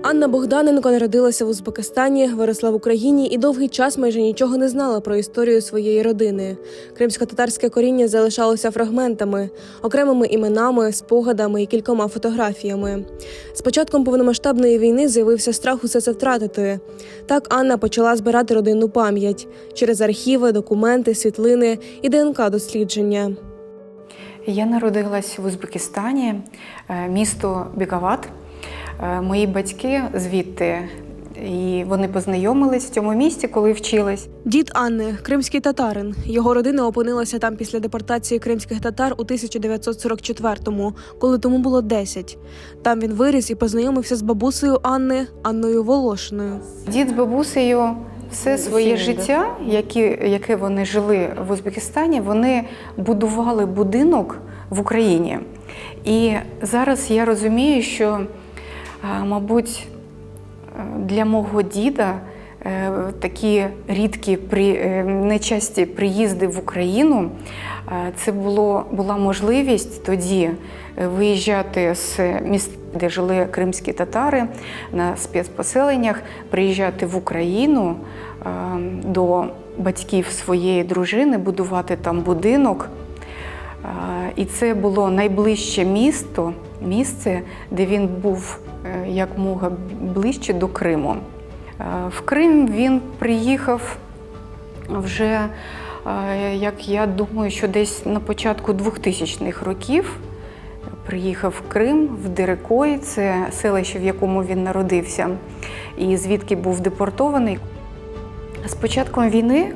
Анна Богданенко народилася в Узбекистані, виросла в Україні і довгий час майже нічого не знала про історію своєї родини. Кримсько-татарське коріння залишалося фрагментами, окремими іменами, спогадами і кількома фотографіями. З початком повномасштабної війни з'явився страх усе це втратити. Так Анна почала збирати родинну пам'ять через архіви, документи, світлини і ДНК-дослідження. Я народилась в Узбекистані, місто Беговат. Мої батьки звідти, і вони познайомились в цьому місті, коли вчились. Дід Анни – кримський татарин. Його родина опинилася там після депортації кримських татар у 1944-му, коли тому було 10. Там він виріс і познайомився з бабусею Анни – Анною Волошиною. Дід з бабусею все своє життя, яке вони жили в Узбекистані, вони будували будинок в Україні. І зараз я розумію, що мабуть, для мого діда такі рідкі, нечасті приїзди в Україну, це була можливість тоді виїжджати з міст, де жили кримські татари, на спецпоселеннях, приїжджати в Україну до батьків своєї дружини, будувати там будинок. І це було найближче місце, де він був якомога ближче до Криму. В Крим він приїхав вже, як я думаю, що десь на початку 2000-х років. Приїхав в Крим, в Дерекой, це селище, в якому він народився, і звідки був депортований. З початком війни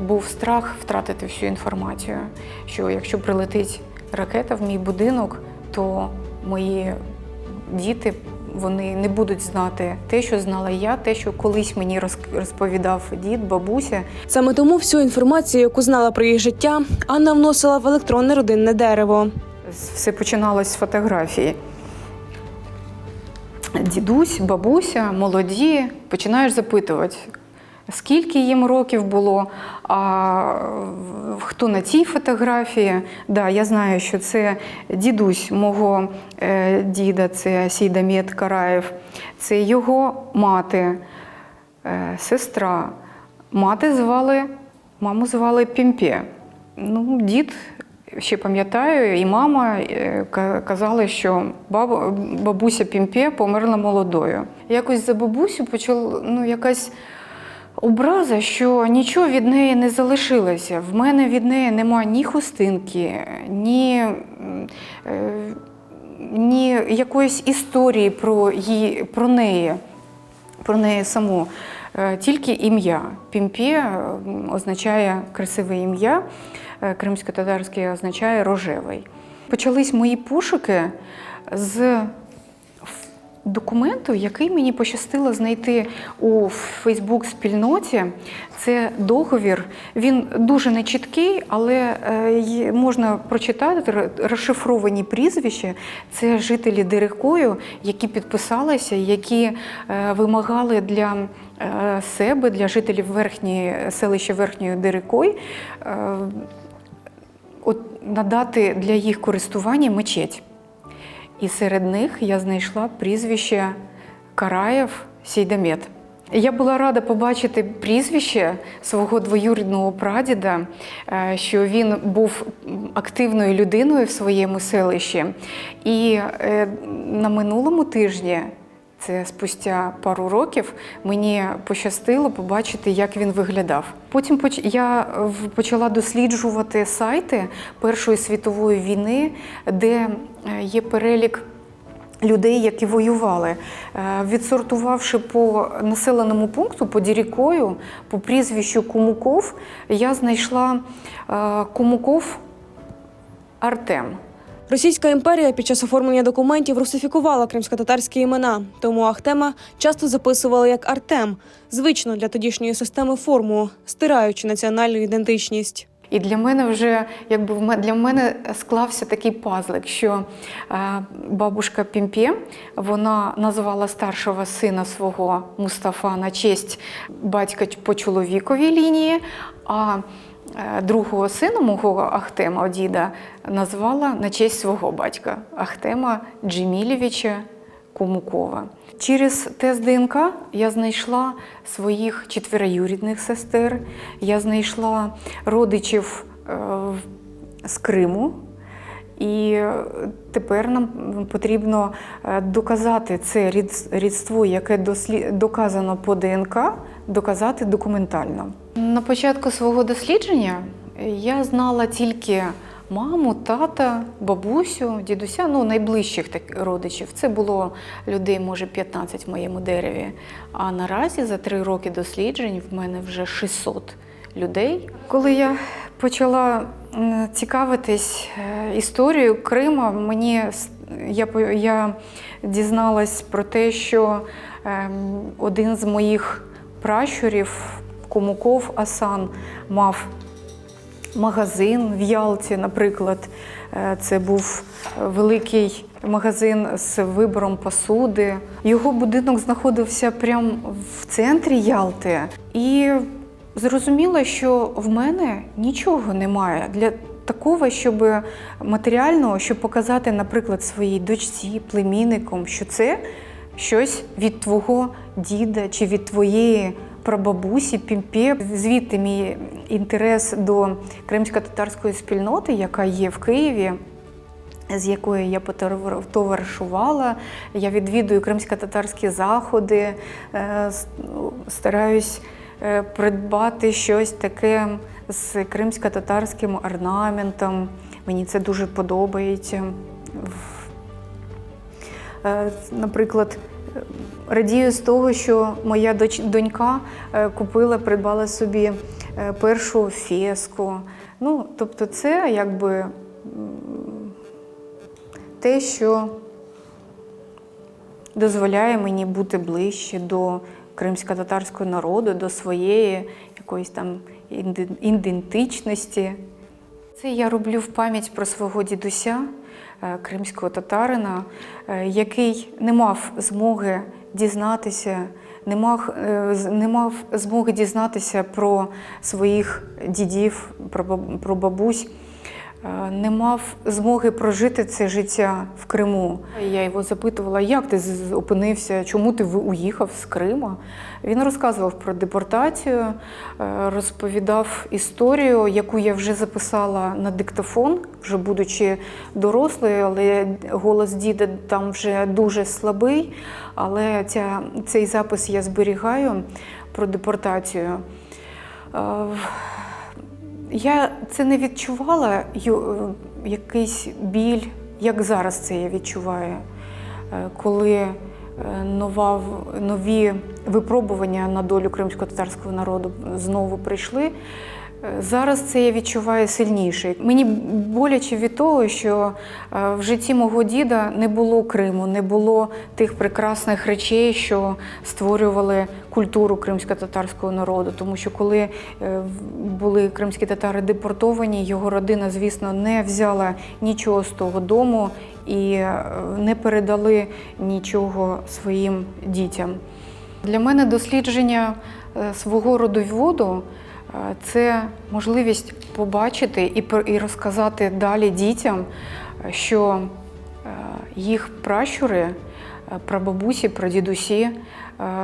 був страх втратити всю інформацію, що якщо прилетить ракета в мій будинок, то мої діти, вони не будуть знати те, що знала я, те, що колись мені розповідав дід, бабуся. Саме тому всю інформацію, яку знала про її життя, Анна вносила в електронне родинне дерево. Все починалось з фотографії. Дідусь, бабуся, молоді, починаєш запитувати, скільки їм років було, а хто на цій фотографії. Да, я знаю, що це дідусь мого діда, це Сейдамет Караєв, це його мати, сестра. Маму звали Пімпе. Ну, дід, ще пам'ятаю, і мама казали, що бабуся Пімпе померла молодою. Якось за бабусю почала, якась образа, що нічого від неї не залишилося. В мене від неї нема ні хустинки, ні якоїсь історії про неї саму. Тільки ім'я. Пімпе означає красиве ім'я, кримсько-татарське означає рожевий. Почались мої пошуки з документу, який мені пощастило знайти у Фейсбук-спільноті. Це договір. Він дуже нечіткий, але можна прочитати розшифровані прізвища. Це жителі Дерекою, які підписалися, які вимагали для себе, для жителів селища Верхньої Дерекой, надати для їх користування мечеть. І серед них я знайшла прізвище Караєв Сейдамет. Я була рада побачити прізвище свого двоюрідного прадіда, що він був активною людиною в своєму селищі. І на минулому тижні, це спустя пару років, мені пощастило побачити, як він виглядав. Потім я почала досліджувати сайти Першої світової війни, де є перелік людей, які воювали. Відсортувавши по населеному пункту, по Дерекою, по прізвищу Кумуков, я знайшла Кумуков Артем. Російська імперія під час оформлення документів русифікувала кримськотатарські імена, тому Ахтема часто записували як Артем, звично для тодішньої системи форму, стираючи національну ідентичність. І для мене склався такий пазлик, що бабушка Пімпе, вона назвала старшого сина свого Мустафа на честь батька по чоловіковій лінії, а другого сина мого Ахтема, діда, назвала на честь свого батька Ахтема Джемілєвича Хомукова. Через тест ДНК я знайшла своїх четвероюрідних сестер, я знайшла родичів з Криму. І тепер нам потрібно доказати це рідство, яке доказано по ДНК, доказати документально. На початку свого дослідження я знала тільки маму, тата, бабусю, дідуся, найближчих родичів. Це було людей, може, 15 в моєму дереві. А наразі за 3 роки досліджень в мене вже 600 людей. Коли я почала цікавитись історією Криму, я дізналась про те, що один з моїх пращурів, Хомуков Асан, мав магазин в Ялті, наприклад. Це був великий магазин з вибором посуди. Його будинок знаходився прямо в центрі Ялти. І зрозуміла, що в мене нічого немає для такого, щоб матеріального, щоб показати, наприклад, своїй дочці, племінникам, що це щось від твого діда чи від твоєї прабабусі, Пімпе. Звідти мій інтерес до кримсько-татарської спільноти, яка є в Києві, з якою я потоваришувала. Я відвідую кримсько-татарські заходи, стараюсь придбати щось таке з кримсько-татарським орнаментом. Мені це дуже подобається. Наприклад, радію з того, що моя донька придбала собі першу феску. Тобто це якби те, що дозволяє мені бути ближче до кримсько-татарського народу, до своєї якоїсь там ідентичності. Це я роблю в пам'ять про свого дідуся, кримського татарина, який не мав змоги дізнатися, не мав змоги дізнатися про своїх дідів, про бабусь, не мав змоги прожити це життя в Криму. Я його запитувала, як ти опинився, чому ти уїхав з Криму. Він розказував про депортацію, розповідав історію, яку я вже записала на диктофон, вже будучи дорослою, але голос діда там вже дуже слабий. Але цей запис я зберігаю про депортацію. Я це не відчувала, якийсь біль, як зараз це я відчуваю, коли нові випробування на долю кримсько-татарського народу знову прийшли. Зараз це я відчуваю сильніше. Мені боляче від того, що в житті мого діда не було Криму, не було тих прекрасних речей, що створювали культуру кримсько-татарського народу. Тому що коли були кримські татари депортовані, його родина, звісно, не взяла нічого з того дому і не передали нічого своїм дітям. Для мене дослідження свого родоводу – це можливість побачити і розказати далі дітям, що їх пращури, прабабусі, прадідусі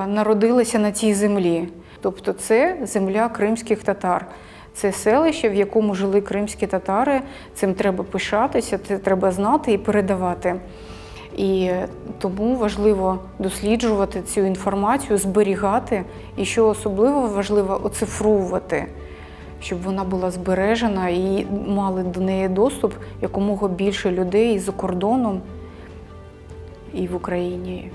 народилися на цій землі. Тобто це земля кримських татар. Це селище, в якому жили кримські татари. Цим треба пишатися, це треба знати і передавати. І тому важливо досліджувати цю інформацію, зберігати і, що особливо важливо, оцифровувати, щоб вона була збережена і мали до неї доступ якомога більше людей і за кордоном, і в Україні.